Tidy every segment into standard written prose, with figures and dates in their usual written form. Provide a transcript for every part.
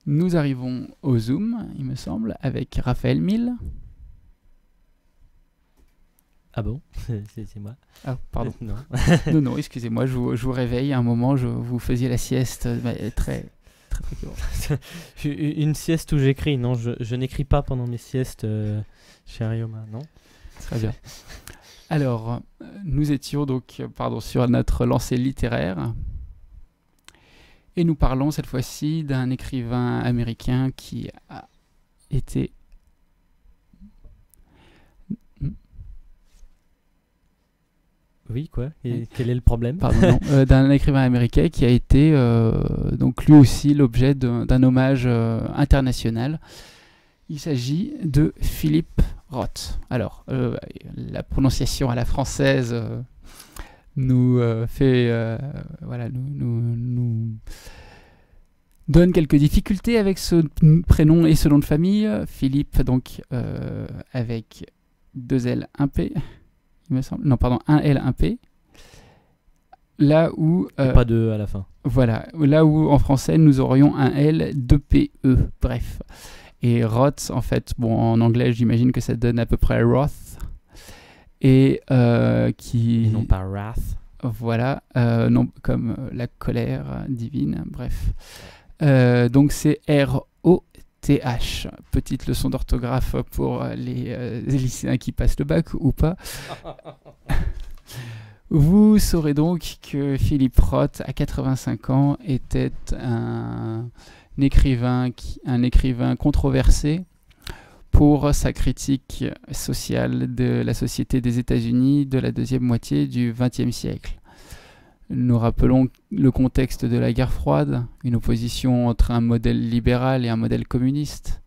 Nous arrivons au Zoom, il me semble, avec Raphaël Mille. Ah bon? C'est moi? Ah, pardon. Non. Non, excusez-moi, je vous réveille. À un moment, vous faisiez la sieste très précoce. Une sieste où j'écris. Non, je n'écris pas pendant mes siestes chez Arioma, non? Très bien. Alors, nous étions donc sur notre lancée littéraire. Et nous parlons cette fois-ci d'un écrivain américain qui a été... Oui, quoi? Et quel est le problème? Pardon, non. D'un écrivain américain qui a été donc lui aussi l'objet d'un hommage international. Il s'agit de Philip Roth. Alors, la prononciation à la française nous donne quelques difficultés avec ce prénom et ce nom de famille. Philippe, donc, avec 2 L, 1 P, il me semble. Non, pardon, 1 L, 1 P. Là où... pas de E à la fin. Voilà, là où en français, nous aurions un L, 2 P, E. Bref. Et Roth, en fait, bon, en anglais, j'imagine que ça donne à peu près Roth. Et qui... Et non pas Wrath. Voilà, non, comme la colère divine, bref. Donc c'est R-O-T-H. Petite leçon d'orthographe pour les lycéens qui passent le bac ou pas. Vous saurez donc que Philip Roth, à 85 ans, était un écrivain controversé pour sa critique sociale de la société des États-Unis de la deuxième moitié du XXe siècle. Nous rappelons le contexte de la guerre froide, une opposition entre un modèle libéral et un modèle communiste,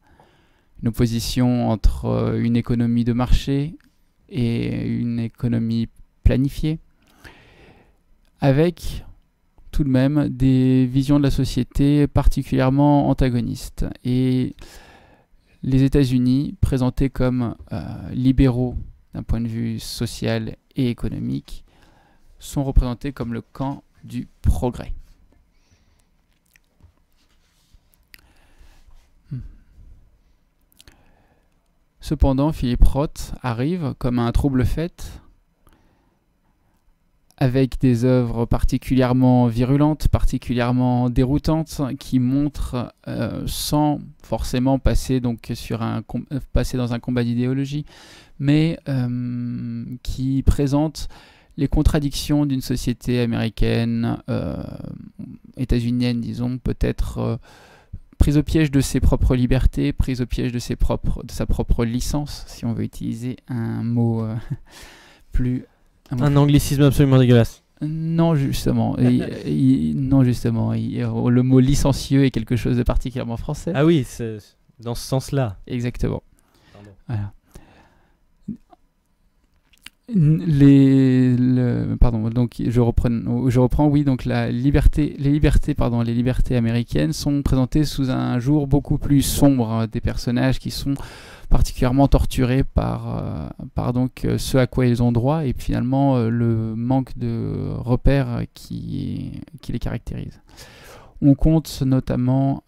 une opposition entre une économie de marché et une économie planifiée, avec tout de même des visions de la société particulièrement antagonistes. Et les États-Unis, présentés comme libéraux d'un point de vue social et économique, sont représentés comme le camp du progrès. Cependant, Philip Roth arrive comme un trouble-fête, avec des œuvres particulièrement virulentes, particulièrement déroutantes, qui montrent, sans forcément passer dans un combat d'idéologie, mais qui présentent les contradictions d'une société américaine, états-unienne, disons, peut-être prise au piège de ses propres libertés, prise au piège de sa propre licence, si on veut utiliser un mot plus... Un anglicisme absolument dégueulasse. Non, justement. Le mot licencieux est quelque chose de particulièrement français. Ah oui, c'est dans ce sens-là. Exactement. Pardon. Voilà. Donc je reprends. Oui, donc les libertés américaines sont présentées sous un jour beaucoup plus sombre, des personnages qui sont particulièrement torturés par donc ce à quoi ils ont droit et le manque de repères qui les caractérise. On compte notamment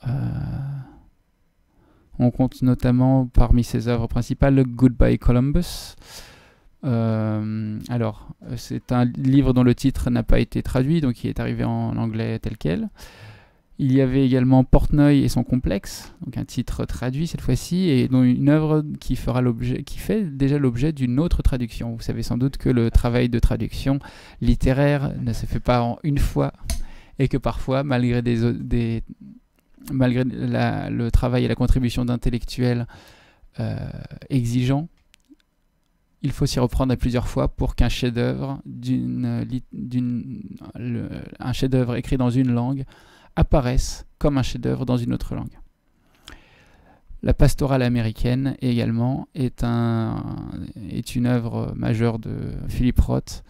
parmi ses œuvres principales Goodbye Columbus. C'est un livre dont le titre n'a pas été traduit, donc il est arrivé en anglais tel quel. Il y avait également Portnoy et son complexe, donc un titre traduit cette fois-ci, et dont une œuvre qui fait déjà l'objet d'une autre traduction. Vous savez sans doute que le travail de traduction littéraire ne se fait pas en une fois, et que parfois, malgré le travail et la contribution d'intellectuels exigeants, il faut s'y reprendre à plusieurs fois pour qu'un chef-d'œuvre un chef-d'œuvre écrit dans une langue apparaisse comme un chef-d'œuvre dans une autre langue. La pastorale américaine également est une œuvre majeure de Philip Roth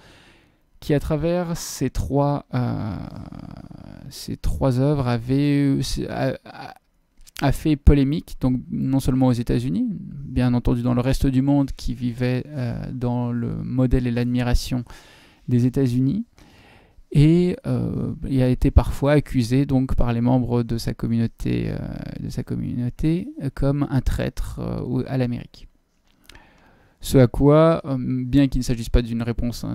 qui, à travers ces trois œuvres, a fait polémique, donc non seulement aux États-Unis, bien entendu dans le reste du monde qui vivait dans le modèle et l'admiration des États-Unis, et il a été parfois accusé donc par les membres de sa communauté, comme un traître à l'Amérique. Ce à quoi, bien qu'il ne s'agisse pas d'une réponse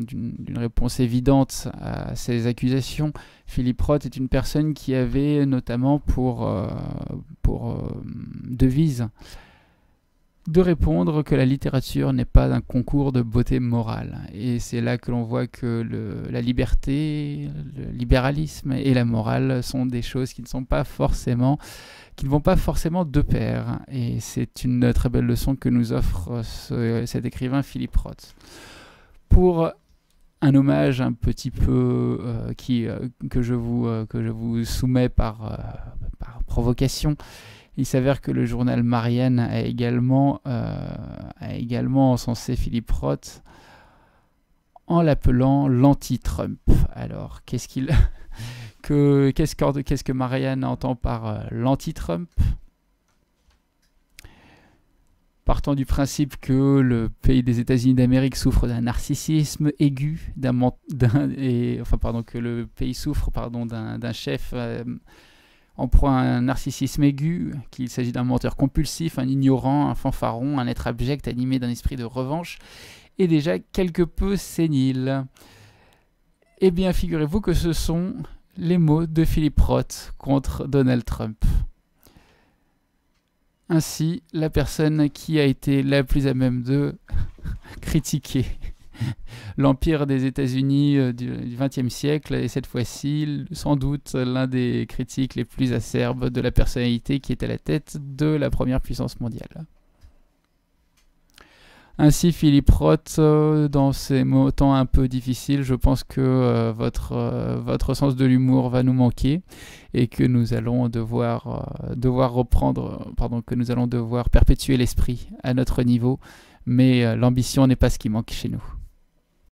évidente à ces accusations, Philippe Roth est une personne qui avait notamment pour devise de répondre que la littérature n'est pas un concours de beauté morale. Et c'est là que l'on voit que la liberté, le libéralisme et la morale sont des choses qui ne vont pas forcément de pair. Et c'est une très belle leçon que nous offre cet écrivain Philippe Roth. Pour un hommage un petit peu que je vous soumets par provocation, il s'avère que le journal Marianne a également encensé Philippe Roth en l'appelant l'anti-Trump. Alors, qu'est-ce que Marianne entend par l'anti-Trump ? Partant du principe que le pays des États-Unis d'Amérique souffre d'un narcissisme aigu, que le pays souffre d'un chef en proie à un narcissisme aigu, qu'il s'agit d'un menteur compulsif, un ignorant, un fanfaron, un être abject animé d'un esprit de revanche, et déjà quelque peu sénile. Eh bien, figurez-vous que ce sont les mots de Philippe Roth contre Donald Trump. Ainsi, la personne qui a été la plus à même de critiquer l'empire des États-Unis du XXe siècle est cette fois-ci sans doute l'un des critiques les plus acerbes de la personnalité qui est à la tête de la première puissance mondiale. Ainsi, Philippe Roth, dans ces temps un peu difficiles, je pense que votre sens de l'humour va nous manquer et que nous allons devoir perpétuer l'esprit à notre niveau, mais l'ambition n'est pas ce qui manque chez nous.